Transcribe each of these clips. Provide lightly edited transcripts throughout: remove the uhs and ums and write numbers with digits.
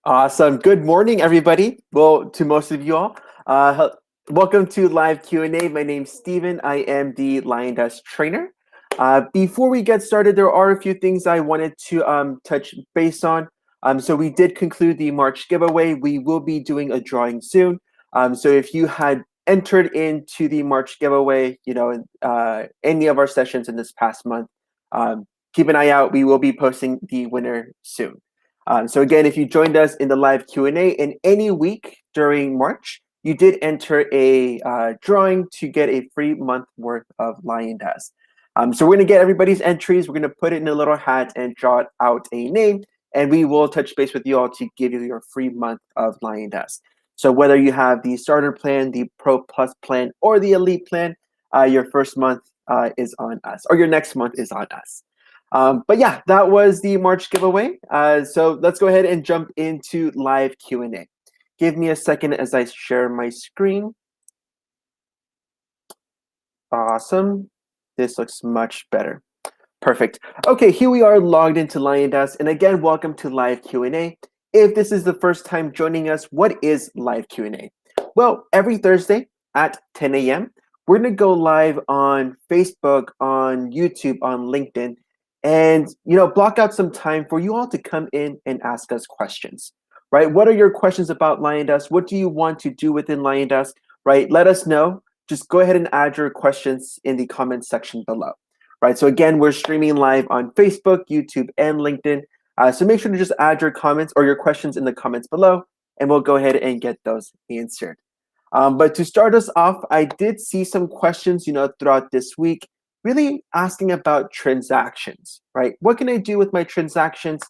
Awesome. Good morning, everybody. Well, to most of you all, welcome to live Q&A. My name's Steven. I am the LionDesk trainer. Before we get started, there are a few things I wanted to touch base on. So we did conclude the March giveaway. We will be doing a drawing soon. So if you had entered into the March giveaway, any of our sessions in this past month, keep an eye out. We will be posting the winner soon. So again, if you joined us in the live Q&A in any week during March, you did enter a drawing to get a free month worth of LionDesk. So we're going to get everybody's entries. We're going to put it in a little hat and draw out a name, and we will touch base with you all to give you your free month of LionDesk. So whether you have the starter plan, the Pro Plus plan, or the Elite plan, your first month is on us, or your next month is on us. But yeah, that was the March giveaway. So let's go ahead and jump into live Q&A. Give me a second as I share my screen. Awesome. This looks much better. Perfect. Okay, here we are logged into LionDesk. And again, welcome to live Q&A. If this is the first time joining us, what is live Q&A? Well, every Thursday at 10 a.m., we're going to go live on Facebook, on YouTube, on LinkedIn, and block out some time for you all to come in and ask us questions, right? What are your questions about LionDesk? What do you want to do within LionDesk, right? Let us know. Just go ahead and add your questions in the comments section below, right? So again, we're streaming live on Facebook, YouTube, and LinkedIn. So make sure to just add your comments or your questions in the comments below, and we'll go ahead and get those answered. But to start us off, I did see some questions, throughout this week, really asking about transactions, right? What can I do with my transactions?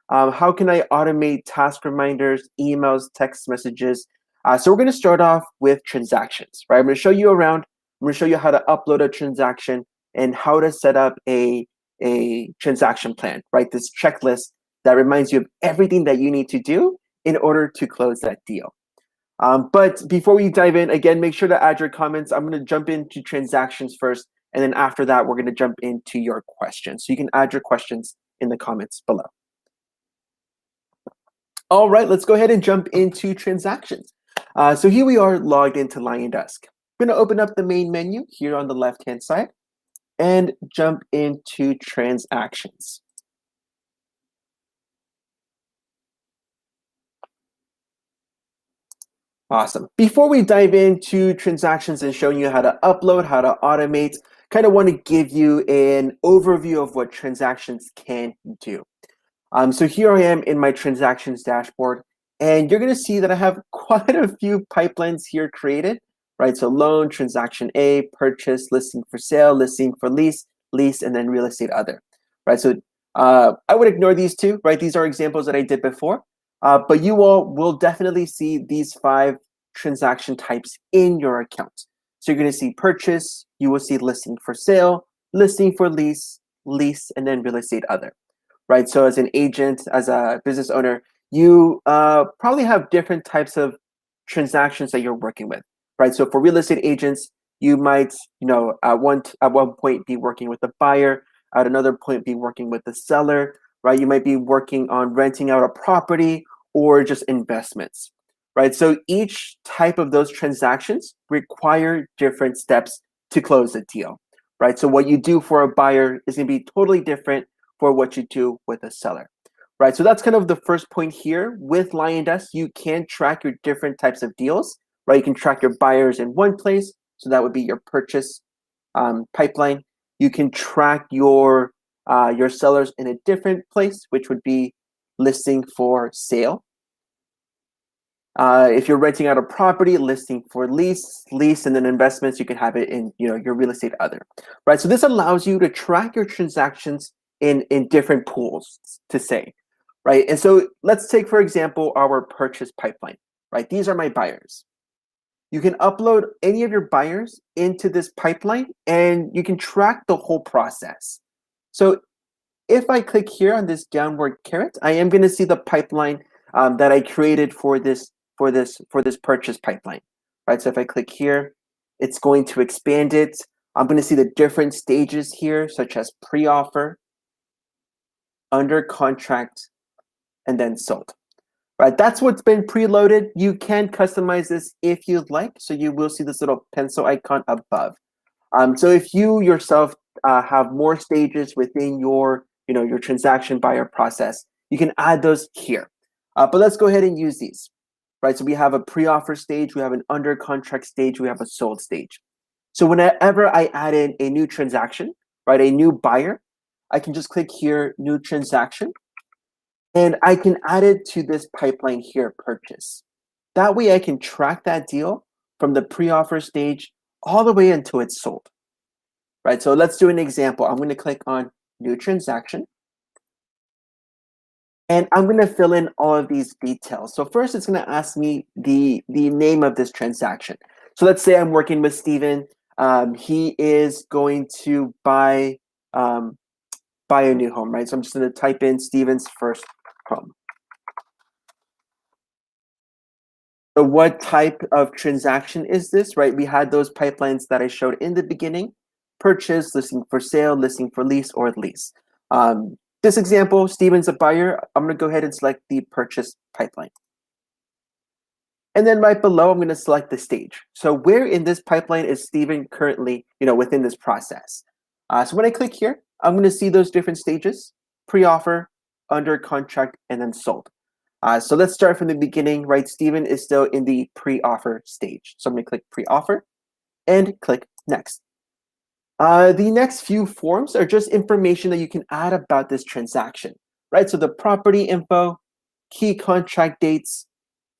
How can I automate task reminders, emails, text messages? So we're going to start off with transactions, right? I'm going to show you around. I'm going to show you how to upload a transaction and how to set up a transaction plan, right? This checklist that reminds you of everything that you need to do in order to close that deal. But before we dive in, again, make sure to add your comments. I'm going to jump into transactions first, and then after that, we're going to jump into your questions. So you can add your questions in the comments below. All right, let's go ahead and jump into transactions. So here we are logged into LionDesk. I'm going to open up the main menu here on the left-hand side and jump into transactions. Awesome. Before we dive into transactions and showing you how to upload, how to automate, kind of want to give you an overview of what transactions can do. So here I am in my transactions dashboard, and you're going to see that I have quite a few pipelines here created, right? So loan, transaction A, purchase, listing for sale, listing for lease, and then real estate other, right? So I would ignore these two, right? These are examples that I did before, but you all will definitely see these 5 transaction types in your account. So you're going to see purchase, you will see listing for sale, listing for lease, and then real estate other. Right, so as an agent, as a business owner, you probably have different types of transactions that you're working with, right? So for real estate agents, you might, at one point be working with the buyer, at another point be working with the seller, right? You might be working on renting out a property or just investments, right? So each type of those transactions require different steps to close a deal, right? So what you do for a buyer is going to be totally different for what you do with a seller, right? So that's kind of the first point here. With LionDesk, you can track your different types of deals, right? You can track your buyers in one place, so that would be your purchase pipeline. You can track your sellers in a different place, which would be listing for sale. If you're renting out a property, listing for lease, and then investments, you can have it in your real estate other, right? So this allows you to track your transactions in different pools, to say, right? And so let's take, for example, our purchase pipeline, right? These are my buyers. You can upload any of your buyers into this pipeline, and you can track the whole process. So if I click here on this downward caret, I am going to see the pipeline that I created for this purchase pipeline, right? So if I click here, it's going to expand it. I'm going to see the different stages here, such as pre-offer, under contract, and then sold, right? That's what's been preloaded. You can customize this if you'd like. So you will see this little pencil icon above. So if you yourself have more stages within your, your transaction buyer process, you can add those here. But let's go ahead and use these, right? So we have a pre-offer stage, we have an under contract stage, we have a sold stage. So whenever I add in a new transaction, right, a new buyer, I can just click here, new transaction, and I can add it to this pipeline here, purchase. That way I can track that deal from the pre-offer stage all the way until it's sold, right? So let's do an example. I'm going to click on new transaction, and I'm going to fill in all of these details. So first, it's going to ask me the name of this transaction. So let's say I'm working with Steven. He is going to buy a new home, right? So I'm just going to type in Steven's first home. So what type of transaction is this, right? We had those pipelines that I showed in the beginning: purchase, listing for sale, listing for lease, or lease. This example, Steven's a buyer. I'm going to go ahead and select the purchase pipeline. And then right below, I'm going to select the stage. So where in this pipeline is Steven currently, within this process? So when I click here, I'm going to see those different stages: pre-offer, under contract, and then sold. So let's start from the beginning, right? Steven is still in the pre-offer stage. So I'm going to click pre-offer and click next. The next few forms are just information that you can add about this transaction, right? So the property info, key contract dates,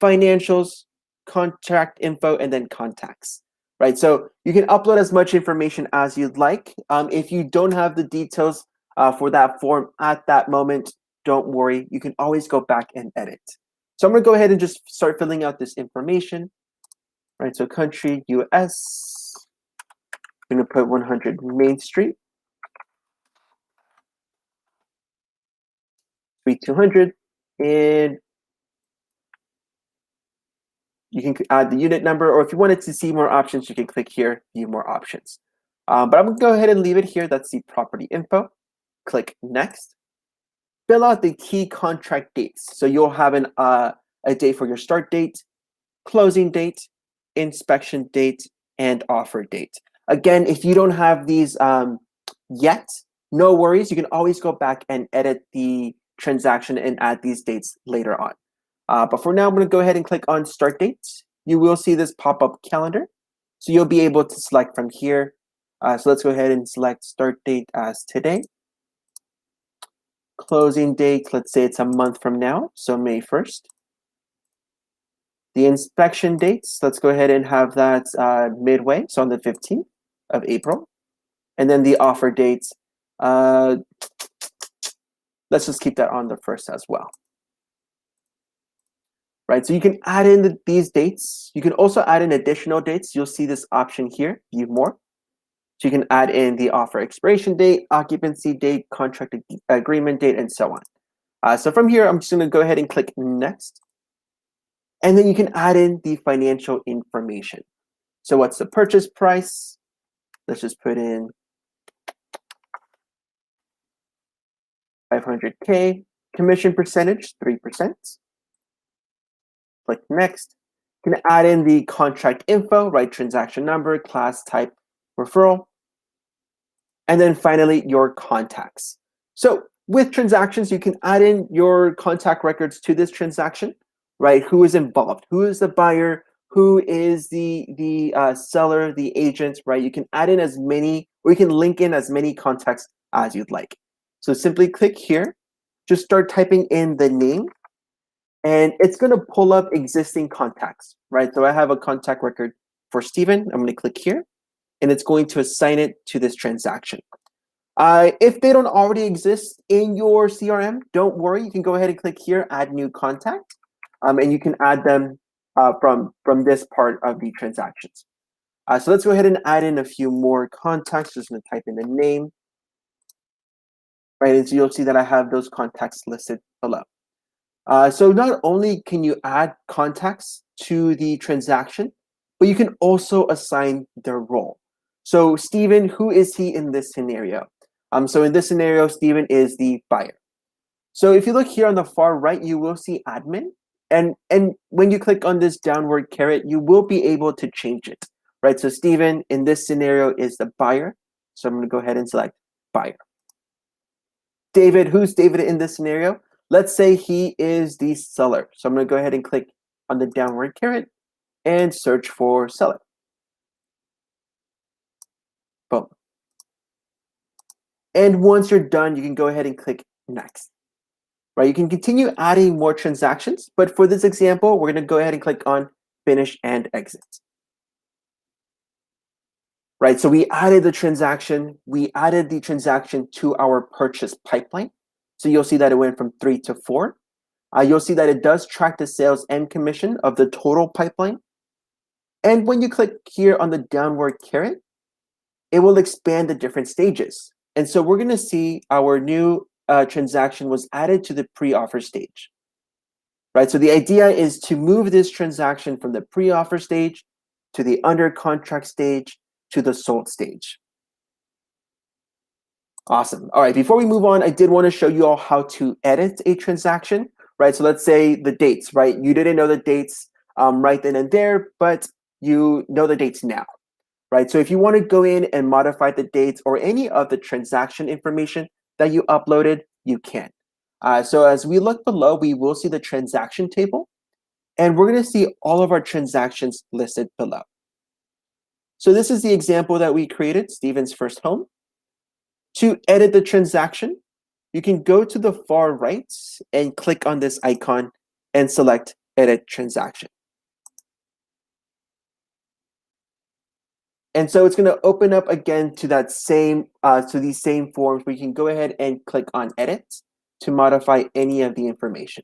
financials, contract info, and then contacts, right? So you can upload as much information as you'd like. If you don't have the details for that form at that moment, don't worry. You can always go back and edit. So I'm going to go ahead and just start filling out this information, right? So country, US. I'm going to put 100 Main Street, 3200, and you can add the unit number, or if you wanted to see more options, you can click here, view more options. But I'm going to go ahead and leave it here. That's the property info. Click next. Fill out the key contract dates. So you'll have a date for your start date, closing date, inspection date, and offer date. Again, if you don't have these yet, no worries. You can always go back and edit the transaction and add these dates later on. But for now, I'm going to go ahead and click on start date. You will see this pop-up calendar. So you'll be able to select from here. So let's go ahead and select start date as today. Closing date, let's say it's a month from now, so May 1st. The inspection dates, let's go ahead and have that midway, so on the 15th of April. And then the offer dates, let's just keep that on the 1st as well. Right, so you can add in these dates. You can also add in additional dates. You'll see this option here, view more. So you can add in the offer expiration date, occupancy date, contract agreement date, and so on. So from here, I'm just going to go ahead and click next. And then you can add in the financial information. So what's the purchase price? Let's just put in 500K. Commission percentage, 3%. Click next. You can add in the contract info, right? Transaction number, class, type, referral. And then finally, your contacts. So with transactions, you can add in your contact records to this transaction, right? Who is involved? Who is the buyer? Who is the seller, the agent, right? You can add in as many, or you can link in as many contacts as you'd like. So simply click here, just start typing in the name, and it's going to pull up existing contacts, right? So I have a contact record for Steven. I'm going to click here, and it's going to assign it to this transaction. If they don't already exist in your CRM, don't worry. You can go ahead and click here, add new contact, and you can add them from this part of the transactions. So let's go ahead and add in a few more contacts. Just going to type in the name, right? And so you'll see that I have those contacts listed below. So not only can you add contacts to the transaction, but you can also assign their role. So Steven, who is he in this scenario? So in this scenario, Steven is the buyer. So if you look here on the far right, you will see admin. And when you click on this downward caret, you will be able to change it, right? So Stephen in this scenario is the buyer. So I'm going to go ahead and select buyer. David, who's David in this scenario? Let's say he is the seller. So I'm going to go ahead and click on the downward caret and search for seller. Boom. And once you're done, you can go ahead and click next. Right? You can continue adding more transactions, but for this example, we're going to go ahead and click on finish and exit. Right? So we added the transaction. We added the transaction to our purchase pipeline. So you'll see that it went from 3 to 4. You'll see that it does track the sales and commission of the total pipeline. And when you click here on the downward caret, it will expand the different stages. And so we're going to see our new transaction was added to the pre-offer stage. Right? So the idea is to move this transaction from the pre-offer stage to the under contract stage to the sold stage. Awesome. All right, before we move on, I did want to show you all how to edit a transaction, right? So let's say the dates, right? You didn't know the dates right then and there, but you know the dates now, right? So if you want to go in and modify the dates or any of the transaction information that you uploaded, you can. So as we look below, we will see the transaction table, and we're going to see all of our transactions listed below. So this is the example that we created, Stephen's first home. To edit the transaction, you can go to the far right and click on this icon and select Edit Transaction. And so it's going to open up again to that same, to these same forms where you can go ahead and click on Edit to modify any of the information.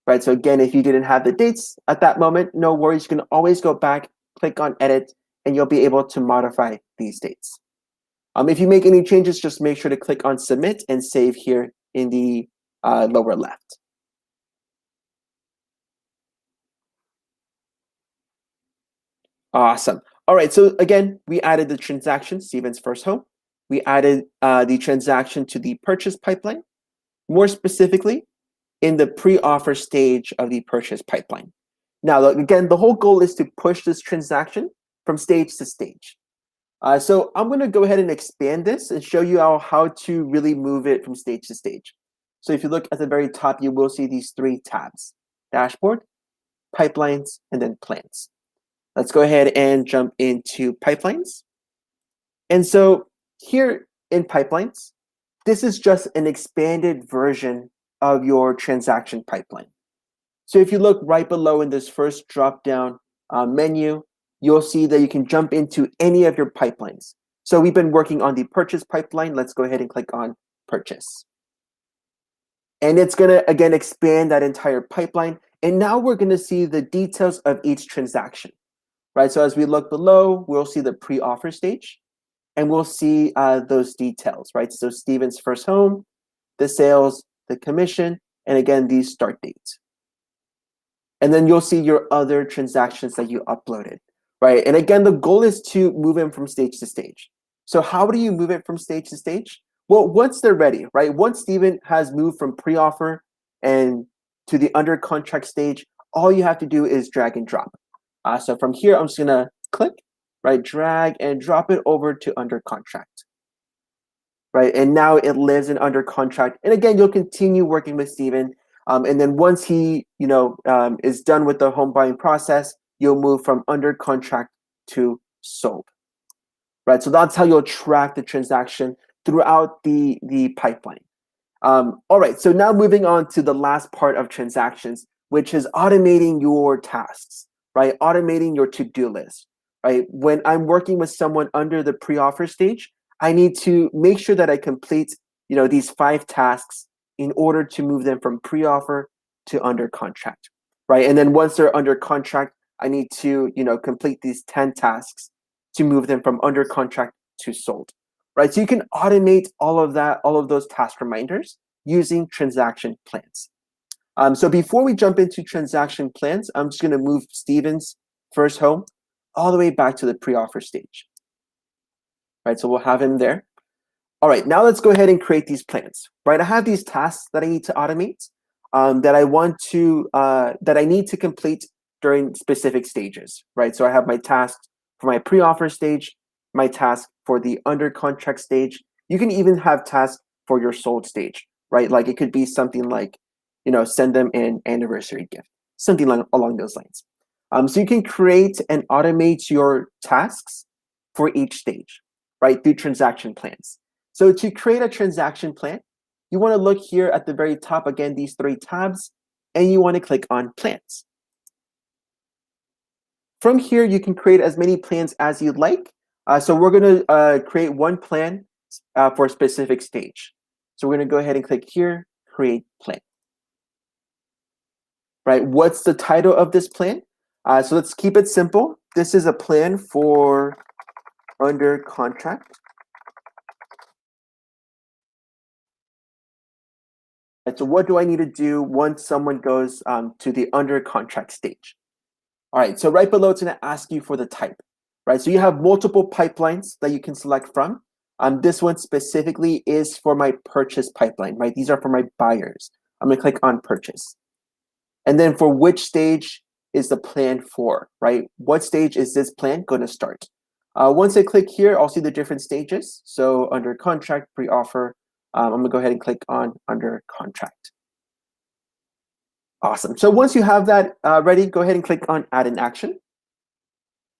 Right, so again, if you didn't have the dates at that moment, no worries, you can always go back, click on Edit, and you'll be able to modify these dates. If you make any changes, just make sure to click on Submit and Save here in the lower left. Awesome. All right, so again, we added the transaction, Stephen's first home. We added the transaction to the purchase pipeline, more specifically in the pre-offer stage of the purchase pipeline. Now, again, the whole goal is to push this transaction from stage to stage. So I'm going to go ahead and expand this and show you how to really move it from stage to stage. So if you look at the very top, you will see these 3 tabs: Dashboard, Pipelines, and then Plans. Let's go ahead and jump into Pipelines. And so here in Pipelines, this is just an expanded version of your transaction pipeline. So if you look right below in this first drop-down menu, you'll see that you can jump into any of your pipelines. So we've been working on the purchase pipeline. Let's go ahead and click on Purchase. And it's going to, again, expand that entire pipeline. And now we're going to see the details of each transaction, right? So as we look below, we'll see the pre-offer stage, and we'll see those details, right? So Stephen's first home, the sales, the commission, and again, these start dates. And then you'll see your other transactions that you uploaded. Right, and again, the goal is to move them from stage to stage. So how do you move it from stage to stage? Well, once they're ready, right? Once Stephen has moved from pre-offer and to the under contract stage, all you have to do is drag and drop. So from here, I'm just gonna click, right, drag and drop it over to under contract. Right, and now it lives in under contract. And again, you'll continue working with Stephen. And then once he, is done with the home buying process, you'll move from under contract to sold, right? So that's how you'll track the transaction throughout the pipeline. All right, so now moving on to the last part of transactions, which is automating your tasks, right? Automating your to-do list, right? When I'm working with someone under the pre-offer stage, I need to make sure that I complete, these 5 tasks in order to move them from pre-offer to under contract, right? And then once they're under contract, I need to, complete these 10 tasks to move them from under contract to sold, right? So you can automate all of that, all of those task reminders using transaction plans. So before we jump into transaction plans, I'm just going to move Stephen's first home all the way back to the pre-offer stage, right? So we'll have him there. All right, now let's go ahead and create these plans, right? I have these tasks that I need to automate. that I need to complete during specific stages, right? So I have my task for my pre-offer stage, my task for the under contract stage. You can even have tasks for your sold stage, right? Like it could be something like, send them an anniversary gift, something along those lines. So you can create and automate your tasks for each stage, right, through transaction plans. So to create a transaction plan, you want to look here at the very top, again, these 3 tabs, and you want to click on plans. From here, you can create as many plans as you'd like. So we're going to create one plan for a specific stage. So we're going to go ahead and click here, create plan. Right, what's the title of this plan? So let's keep it simple. This is a plan for under contract. And so what do I need to do once someone goes to the under contract stage? All right, so right below, it's going to ask you for the type, right? So you have multiple pipelines that you can select from. This one specifically is for my purchase pipeline, right? These are for my buyers. I'm going to click on purchase. And then for which stage is the plan for, right? What stage is this plan going to start? Once I click here, I'll see the different stages. So under contract, pre-offer, I'm going to go ahead and click on under contract. Awesome. So once you have that ready, go ahead and click on add an action.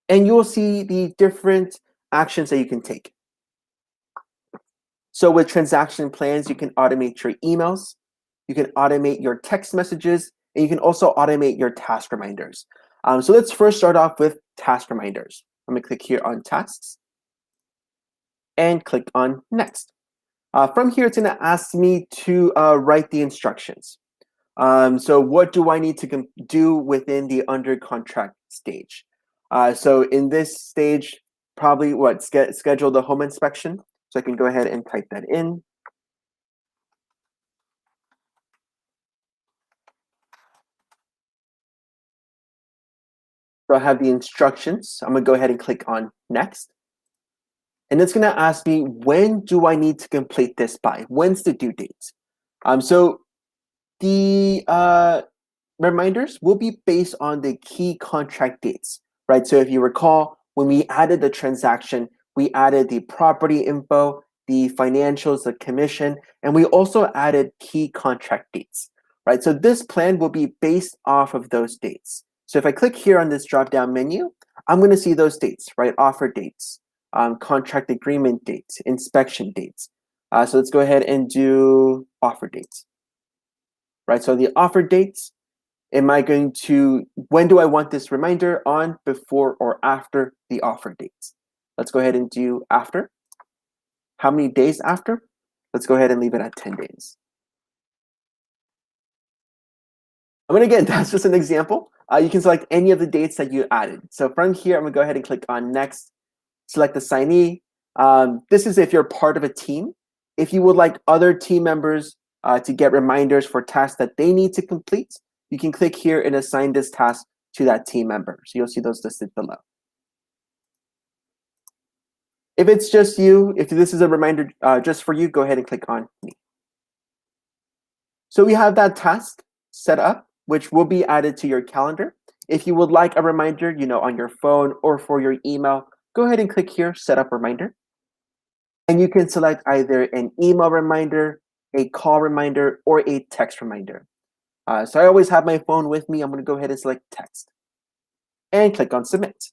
And you'll see the different actions that you can take. So with transaction plans, you can automate your emails, you can automate your text messages, and you can also automate your task reminders. So let's first start off with task reminders. I'm going to click here on tasks and click on next. From here, it's going to ask me to write the instructions. So what do I need to do within the under contract stage? So in this stage, probably schedule the home inspection. So I can go ahead and type that in. So I have the instructions. I'm going to go ahead and click on next. And it's going to ask me, when do I need to complete this by? When's the due date? So the reminders will be based on the key contract dates, right? So if you recall, when we added the transaction, we added the property info, the financials, the commission, and we also added key contract dates, right? So this plan will be based off of those dates. So if I click here on this drop-down menu, I'm going to see those dates, right? Offer dates, contract agreement dates, inspection dates. So let's go ahead and do offer dates, right? So the offer dates, when do I want this reminder on, before or after the offer dates? Let's go ahead and do after. How many days after? Let's go ahead and leave it at 10 days. Again, that's just an example. You can select any of the dates that you added. So from here, I'm going to go ahead and click on next, select the signee. This is if you're part of a team. If you would like other team members to get reminders for tasks that they need to complete, you can click here and assign this task to that team member. So you'll see those listed below. If it's just you, if this is a reminder just for you, go ahead and click on me. So we have that task set up, which will be added to your calendar. If you would like a reminder, on your phone or for your email, go ahead and click here, set up reminder. And you can select either an email reminder, a call reminder, or a text reminder. So I always have my phone with me. I'm going to go ahead and select text and click on submit.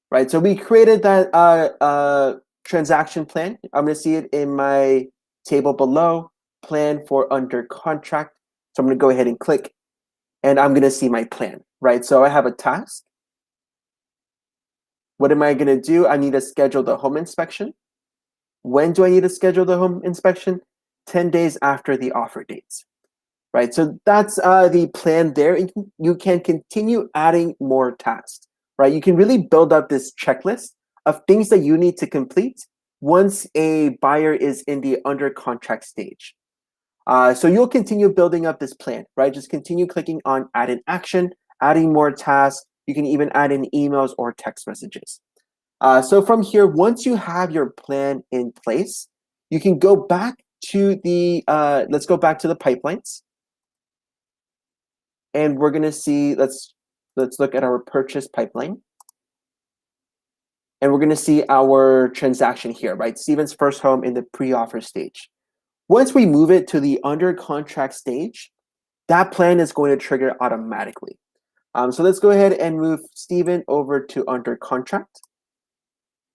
Right, so we created that transaction plan. I'm going to see it in my table below, plan for under contract. So I'm going to go ahead and click, and I'm going to see my plan, right? So I have a task. What am I going to do? I need to schedule the home inspection. When do I need to schedule the home inspection? 10 days after the offer dates, right? So that's the plan there. You can continue adding more tasks, right? You can really build up this checklist of things that you need to complete once a buyer is in the under contract stage. So you'll continue building up this plan, right? Just continue clicking on add an action, adding more tasks. You can even add in emails or text messages. So from here, once you have your plan in place, you can go back to the, let's go back to the pipelines. And we're gonna see, let's look at our purchase pipeline. And we're gonna see our transaction here, right? Steven's first home in the pre-offer stage. Once we move it to the under contract stage, that plan is going to trigger automatically. So let's go ahead and move Steven over to under contract.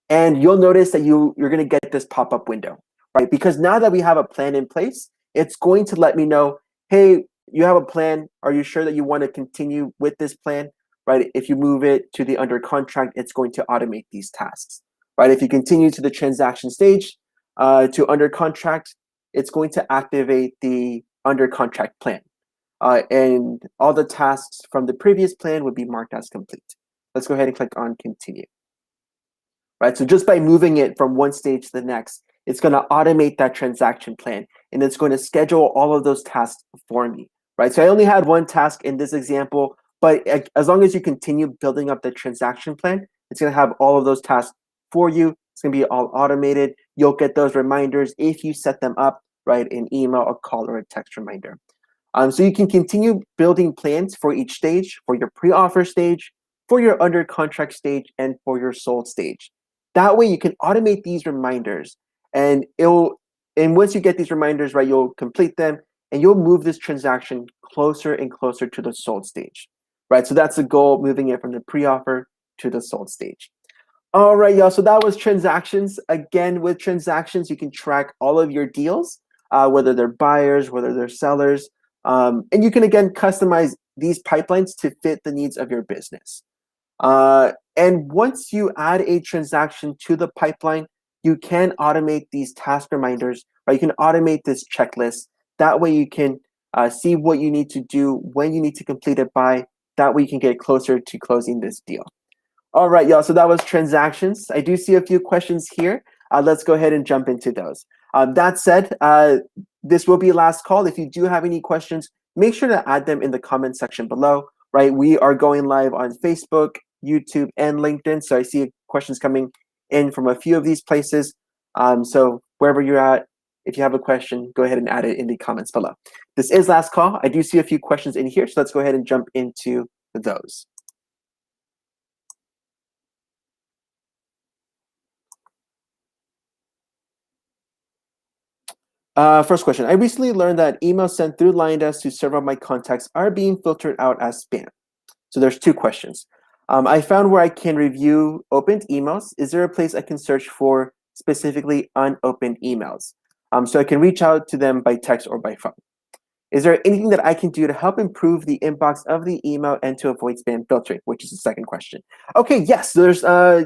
And you'll notice that you're going to get this pop-up window, right? Because now that we have a plan in place, it's going to let me know, hey, you have a plan. Are you sure that you want to continue with this plan, right? If you move it to the under contract, it's going to automate these tasks, right? If you continue to the transaction stage to under contract, it's going to activate the under contract plan. And all the tasks from the previous plan would be marked as complete. Let's go ahead and click on continue. Right, so just by moving it from one stage to the next, it's going to automate that transaction plan, and it's going to schedule all of those tasks for me. Right, so I only had one task in this example, but as long as you continue building up the transaction plan, it's going to have all of those tasks for you. It's going to be all automated. You'll get those reminders if you set them up, right, in email, a call, or a text reminder. So you can continue building plans for each stage, for your pre-offer stage, for your under contract stage, and for your sold stage. That way you can automate these reminders, and once you get these reminders, right, you'll complete them and you'll move this transaction closer and closer to the sold stage, right? So that's the goal, moving it from the pre-offer to the sold stage. All right, y'all, so that was transactions. Again, with transactions, you can track all of your deals, whether they're buyers, whether they're sellers, and you can, again, customize these pipelines to fit the needs of your business. And once you add a transaction to the pipeline, you can automate these task reminders, right? You can automate this checklist. That way you can see what you need to do, when you need to complete it by. That way you can get closer to closing this deal. All right, y'all, so that was transactions. I do see a few questions here. Let's go ahead and jump into those. That said, this will be last call. If you do have any questions, make sure to add them in the comment section below, right? We are going live on Facebook, YouTube, and LinkedIn. So I see questions coming in from a few of these places. So wherever you're at, if you have a question, go ahead and add it in the comments below. This is last call. I do see a few questions in here, so let's go ahead and jump into those. First question. I recently learned that emails sent through LionDesk to several of my contacts are being filtered out as spam. So there's two questions. I found where I can review opened emails. Is there a place I can search for specifically unopened emails? So I can reach out to them by text or by phone. Is there anything that I can do to help improve the inbox of the email and to avoid spam filtering, which is the second question. Okay, yes, there's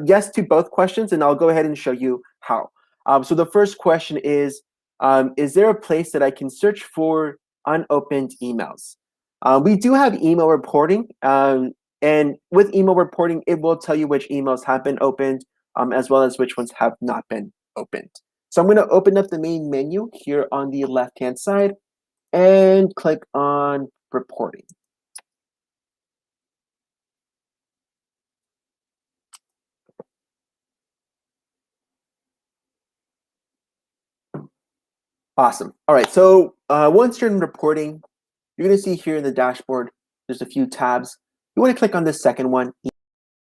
yes to both questions, and I'll go ahead and show you how. So the first question is there a place that I can search for unopened emails? We do have email reporting, and with email reporting, it will tell you which emails have been opened, as well as which ones have not been opened. So I'm going to open up the main menu here on the left-hand side and click on reporting. Awesome. All right, so once you're in reporting, you're going to see here in the dashboard, there's a few tabs. You want to click on the second one,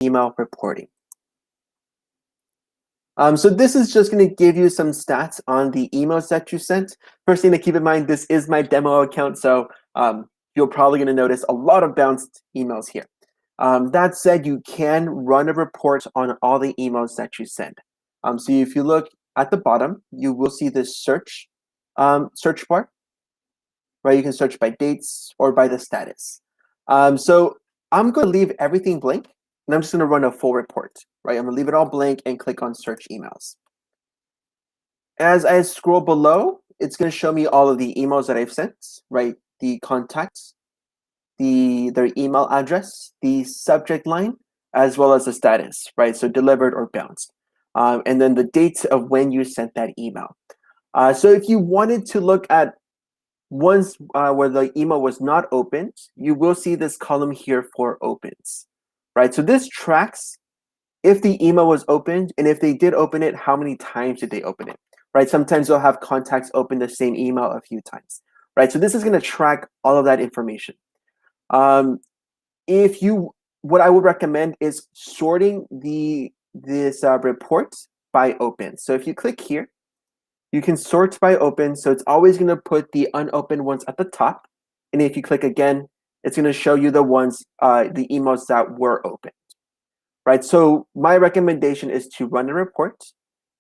email reporting. So this is just going to give you some stats on the emails that you sent. First thing to keep in mind, this is my demo account, so you're probably going to notice a lot of bounced emails here. That said, you can run a report on all the emails that you send. So if you look at the bottom, you will see this search bar, right? You can search by dates or by the status. So I'm going to leave everything blank, and I'm just going to run a full report, right? I'm going to leave it all blank and click on search emails. As I scroll below, it's going to show me all of the emails that I've sent, right? The contacts, their email address, the subject line, as well as the status, right? So delivered or bounced. And then the date of when you sent that email. So if you wanted to look at ones where the email was not opened, you will see this column here for opens, right? So this tracks if the email was opened, and if they did open it, how many times did they open it, right? Sometimes you'll have contacts open the same email a few times, right? So this is going to track all of that information. What I would recommend is sorting this report by open. So if you click here, you can sort by open. So it's always going to put the unopened ones at the top. And if you click again, it's going to show you the emails that were opened, right? So my recommendation is to run a report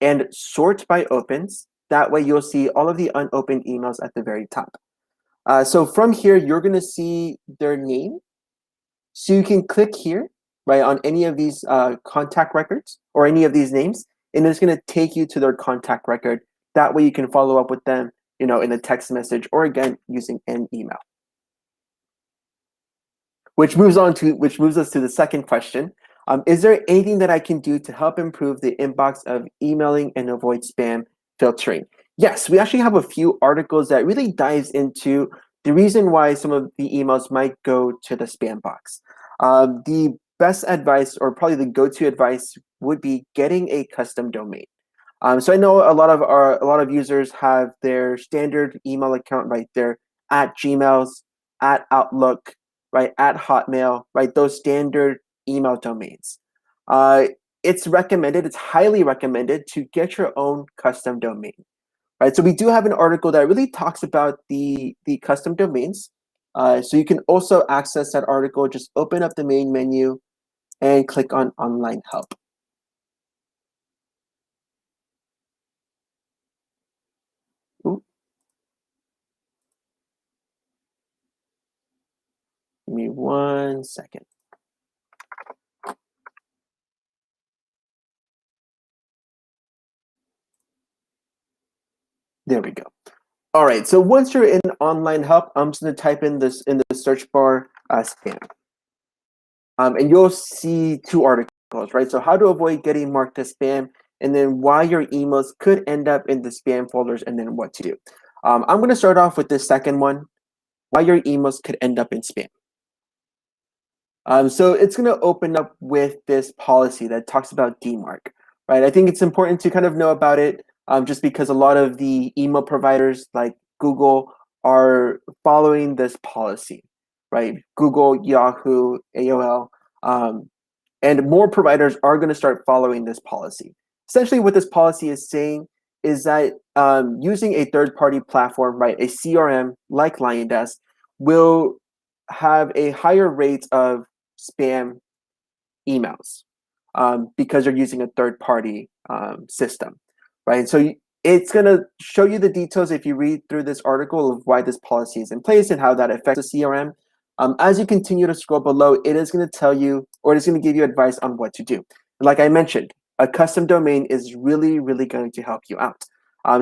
and sort by opens. That way you'll see all of the unopened emails at the very top. So from here, you're going to see their name. So you can click here, right, on any of these contact records or any of these names, and it's going to take you to their contact record. That way you can follow up with them, in a text message or again using an email. Which moves us to the second question. Is there anything that I can do to help improve the inbox of emailing and avoid spam filtering? Yes, we actually have a few articles that really dives into the reason why some of the emails might go to the spam box. The best advice, or probably the go-to advice, would be getting a custom domain. So I know a lot of users have their standard email account right there at Gmail's, at Outlook, right, at Hotmail, right, those standard email domains. It's highly recommended to get your own custom domain, right? So we do have an article that really talks about the custom domains. So you can also access that article. Just open up the main menu and click on Online Help. Ooh. Give me 1 second. There we go. All right, so once you're in Online Help, I'm just going to type in this in the search bar, spam. And you'll see two articles, right? So how to avoid getting marked as spam, and then why your emails could end up in the spam folders, and then what to do. I'm going to start off with the second one, why your emails could end up in spam. So it's going to open up with this policy that talks about DMARC, right? I think it's important to kind of know about it, just because a lot of the email providers like Google are following this policy, right? Google, Yahoo, AOL, and more providers are going to start following this policy. Essentially, what this policy is saying is that using a third-party platform, right, a CRM like LionDesk, will have a higher rate of spam emails because you're using a third-party system, right? So it's going to show you the details if you read through this article of why this policy is in place and how that affects the CRM. As you continue to scroll below, it is going to tell you, or it is going to give you advice on what to do. Like I mentioned, a custom domain is really, really going to help you out.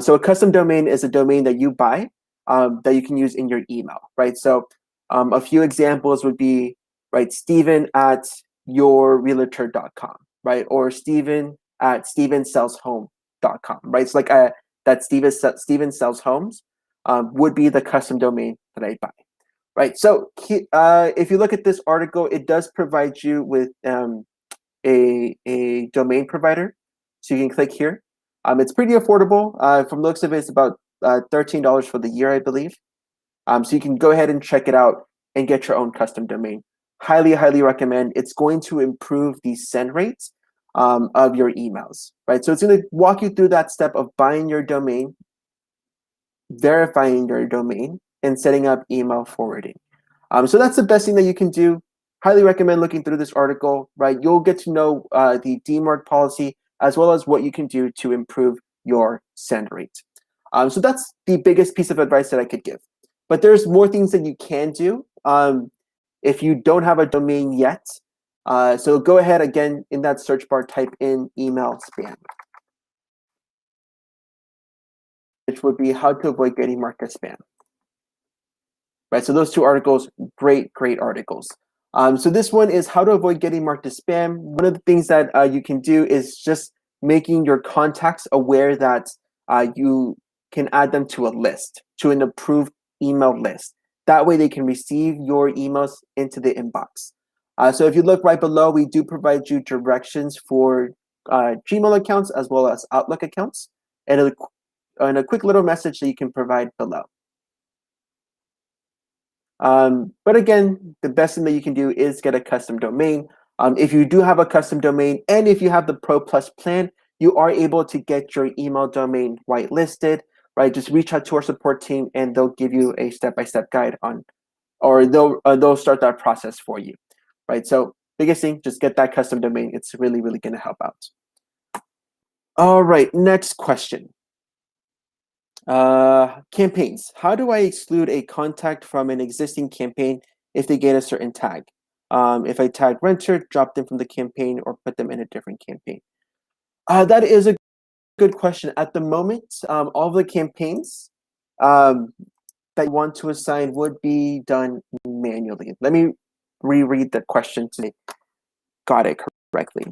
So a custom domain is a domain that you buy that you can use in your email, right? So a few examples would be, right, Steven at yourrealtor.com, right? Or Steven at stevensellshome.com, right? It's like that Steven sells homes would be the custom domain that I buy, right? So if you look at this article, it does provide you with a domain provider. So you can click here. It's pretty affordable. From the looks of it, it's about $13 for the year, I believe. So you can go ahead and check it out and get your own custom domain. Highly, highly recommend. It's going to improve the send rates of your emails, right? So it's going to walk you through that step of buying your domain, verifying your domain, and setting up email forwarding. So that's the best thing that you can do. Highly recommend looking through this article, right? You'll get to know the DMARC policy as well as what you can do to improve your send rate. So that's the biggest piece of advice that I could give. But there's more things that you can do if you don't have a domain yet. So go ahead, again, in that search bar, type in email spam, which would be how to avoid getting marked as spam. Right, so those two articles, great articles. So this one is how to avoid getting marked as spam. One of the things that you can do is just making your contacts aware that you can add them to a list, to an approved email list. That way they can receive your emails into the inbox. So if you look right below, we do provide you directions for Gmail accounts as well as Outlook accounts. And it'll a quick little message that you can provide below. But again, the best thing that you can do is get a custom domain. If you do have a custom domain, and if you have the Pro Plus plan, you are able to get your email domain whitelisted, right? Just reach out to our support team and they'll give you a step-by-step guide on, or they'll start that process for you, right? So biggest thing, just get that custom domain. It's really, really gonna help out. All right, next question. Campaigns. How do I exclude a contact from an existing campaign if they get a certain tag? If I tag renter, drop them from the campaign, or put them in a different campaign? That is a good question. At the moment, all the campaigns that you want to assign would be done manually. Let me reread the question so I got it correctly.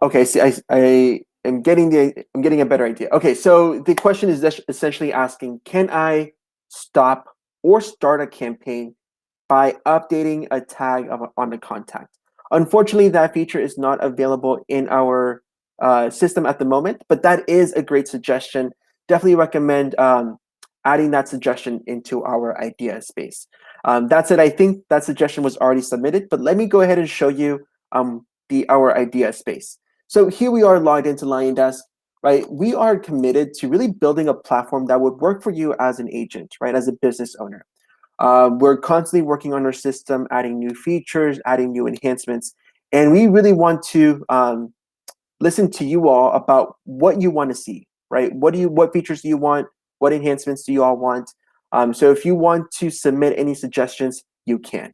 Okay, see, I am getting a better idea. Okay, so the question is essentially asking, can I stop or start a campaign by updating a tag on the contact? Unfortunately, that feature is not available in our system at the moment, but that is a great suggestion. Definitely recommend adding that suggestion into our idea space. That said, I think that suggestion was already submitted, but let me go ahead and show you our idea space. So here we are logged into LionDesk, right? We are committed to really building a platform that would work for you as an agent, right? As a business owner. We're constantly working on our system, adding new features, adding new enhancements, and we really want to listen to you all about what you want to see, right? What features do you want? What enhancements do you all want? So if you want to submit any suggestions, you can.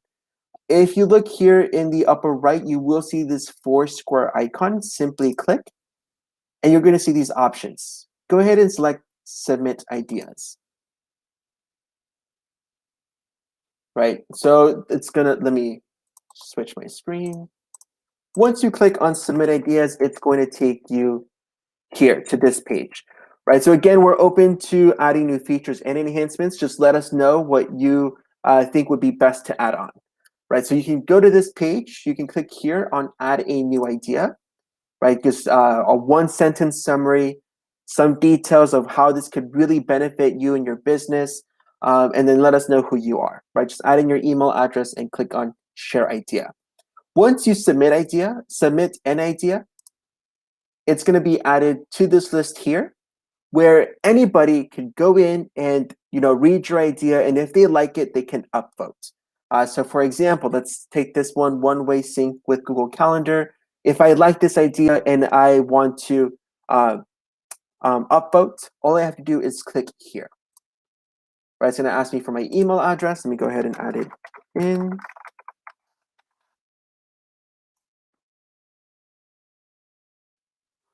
If you look here in the upper right, you will see this 4 square icon. Simply click, and you're going to see these options. Go ahead and select Submit Ideas. Right, so it's gonna, let me switch my screen. Once you click on Submit Ideas, it's going to take you here to this page. Right, so again, we're open to adding new features and enhancements. Just let us know what you think would be best to add on. Right, so you can go to this page, you can click here on Add a New Idea, right? Just a 1-sentence summary, some details of how this could really benefit you and your business, and then let us know who you are, right? Just add in your email address and click on Share Idea. Once you submit an idea, it's gonna be added to this list here, where anybody can go in and read your idea, and if they like it, they can upvote. So for example, let's take this one-way sync with Google Calendar. If I like this idea and I want to upvote, all I have to do is click here. Right, it's going to ask me for my email address. Let me go ahead and add it in.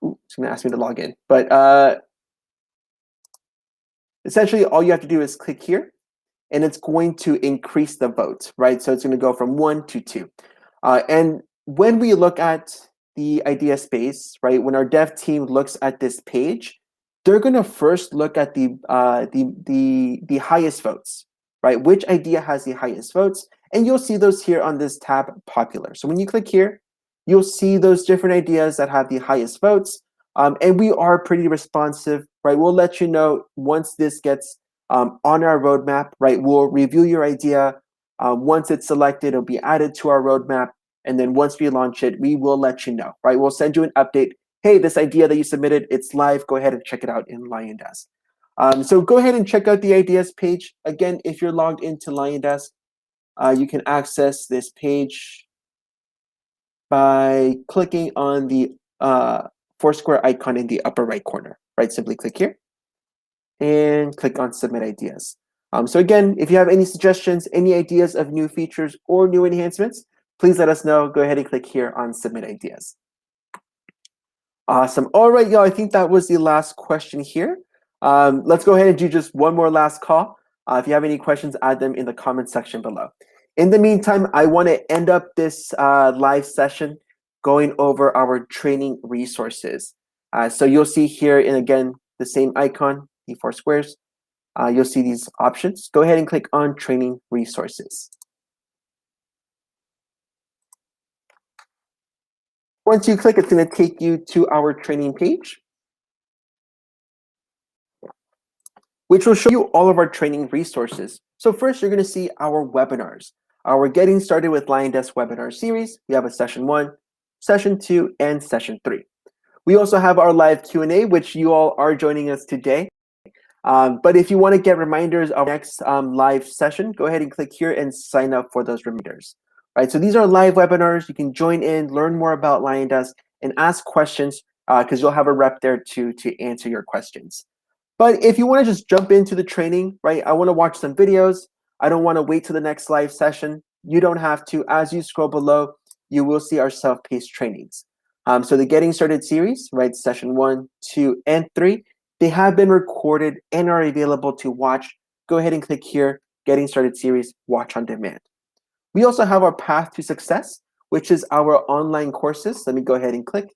Ooh, it's going to ask me to log in. But essentially, all you have to do is click here, and it's going to increase the vote, right? So it's going to go from 1 to 2. And when we look at the idea space, right, when our dev team looks at this page, they're going to first look at the highest votes, right? Which idea has the highest votes? And you'll see those here on this tab, Popular. So when you click here, you'll see those different ideas that have the highest votes. And we are pretty responsive, right? We'll let you know once this gets on our roadmap, right? We'll review your idea. Once it's selected, it'll be added to our roadmap. And then once we launch it, we will let you know, right? We'll send you an update. Hey, this idea that you submitted, it's live. Go ahead and check it out in LionDesk. So go ahead and check out the ideas page. Again, if you're logged into LionDesk, you can access this page by clicking on the 4 square icon in the upper right corner, right? Simply click here and click on Submit Ideas. So again, if you have any suggestions, any ideas of new features or new enhancements, please let us know. Go ahead and click here on Submit Ideas. Awesome. All right, y'all, I think that was the last question here. Let's go ahead and do just one more last call. If you have any questions, add them in the comment section below. In the meantime, I want to end up this live session going over our training resources. So you'll see here, and again, the same icon, the 4 squares. you'll see these options. Go ahead and click on Training Resources. Once you click, it's going to take you to our training page, which will show you all of our training resources. So first, you're going to see our webinars. Our Getting Started with LionDesk webinar series. We have a session 1, session 2, and session 3. We also have our live Q&A, which you all are joining us today. But if you want to get reminders of our next live session, go ahead and click here and sign up for those reminders. Right, so these are live webinars. You can join in, learn more about LionDesk, and ask questions because you'll have a rep there to answer your questions. But if you want to just jump into the training, right, I want to watch some videos. I don't want to wait till the next live session. You don't have to. As you scroll below, you will see our self-paced trainings. So the Getting Started series, right, session 1, 2, and 3, they have been recorded and are available to watch. Go ahead and click here, Getting Started series, watch on demand. We also have our Path to Success, which is our online courses. Let me go ahead and click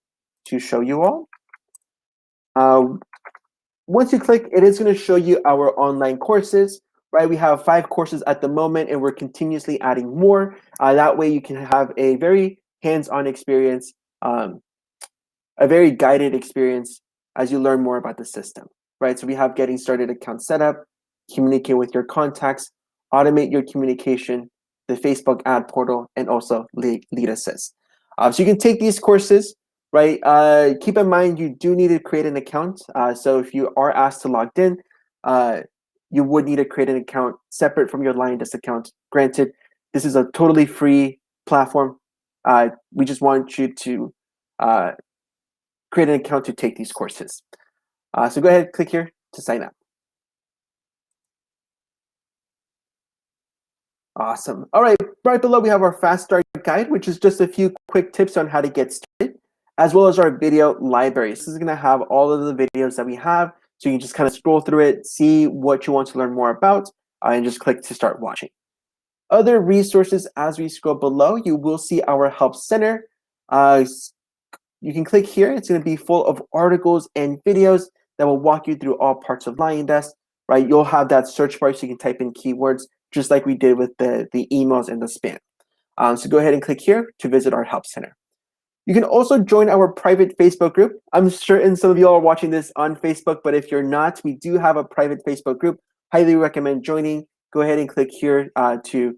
to show you all. Once you click, it is going to show you our online courses, right? We have 5 courses at the moment, and we're continuously adding more. That way you can have a very hands-on experience, a very guided experience as you learn more about the system, right? So we have Getting Started account setup, communicate with your contacts, automate your communication, the Facebook ad portal, and also lead assist. So you can take these courses, right? Keep in mind, you do need to create an account. So if you are asked to log in, you would need to create an account separate from your LionDesk account. Granted, this is a totally free platform. We just want you to create an account to take these courses. So go ahead, click here to sign up. Awesome. All right, right below we have our Fast Start Guide, which is just a few quick tips on how to get started, as well as our video library. This is going to have all of the videos that we have, so you can just kind of scroll through it, see what you want to learn more about, and just click to start watching. Other resources, as we scroll below, you will see our Help Center. You can click here. It's going to be full of articles and videos that will walk you through all parts of LionDesk, right? You'll have that search bar so you can type in keywords, just like we did with the emails and the spam. So go ahead and click here to visit our Help Center. You can also join our private Facebook group. I'm certain some of you all are watching this on Facebook, but if you're not, we do have a private Facebook group. Highly recommend joining. Go ahead and click here to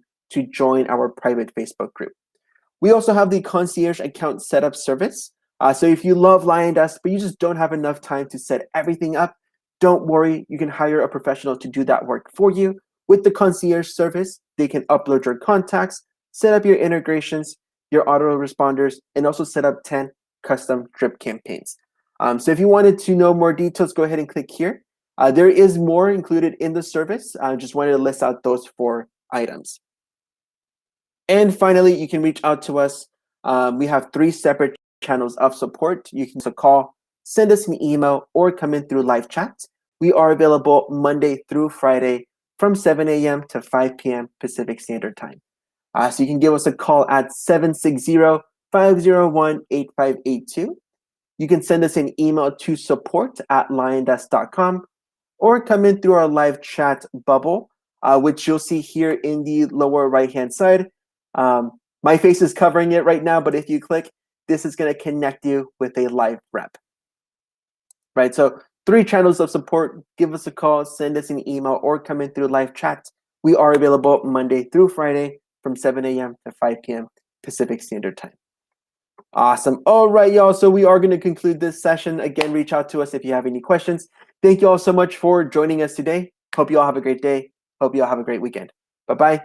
join our private Facebook group. We also have the Concierge Account Setup Service. So if you love LionDesk, but you just don't have enough time to set everything up, don't worry. You can hire a professional to do that work for you. With the Concierge service, they can upload your contacts, set up your integrations, your autoresponders, and also set up 10 custom drip campaigns. So if you wanted to know more details, go ahead and click here. There is more included in the service. I just wanted to list out those 4 items. And finally, you can reach out to us. We have 3 separate channels of support. You can also call, send us an email, or come in through live chat. We are available Monday through Friday from 7 a.m. to 5 p.m. Pacific Standard Time. So you can give us a call at 760-501-8582. You can send us an email to support@liondesk.com, or come in through our live chat bubble, which you'll see here in the lower right-hand side. My face is covering it right now, but if you click, this is going to connect you with a live rep. Right, so 3 channels of support. Give us a call, send us an email, or come in through live chat. We are available Monday through Friday from 7 a.m. to 5 p.m. Pacific Standard Time. Awesome. All right, y'all. So we are going to conclude this session. Again, reach out to us if you have any questions. Thank you all so much for joining us today. Hope you all have a great day. Hope you all have a great weekend. Bye-bye.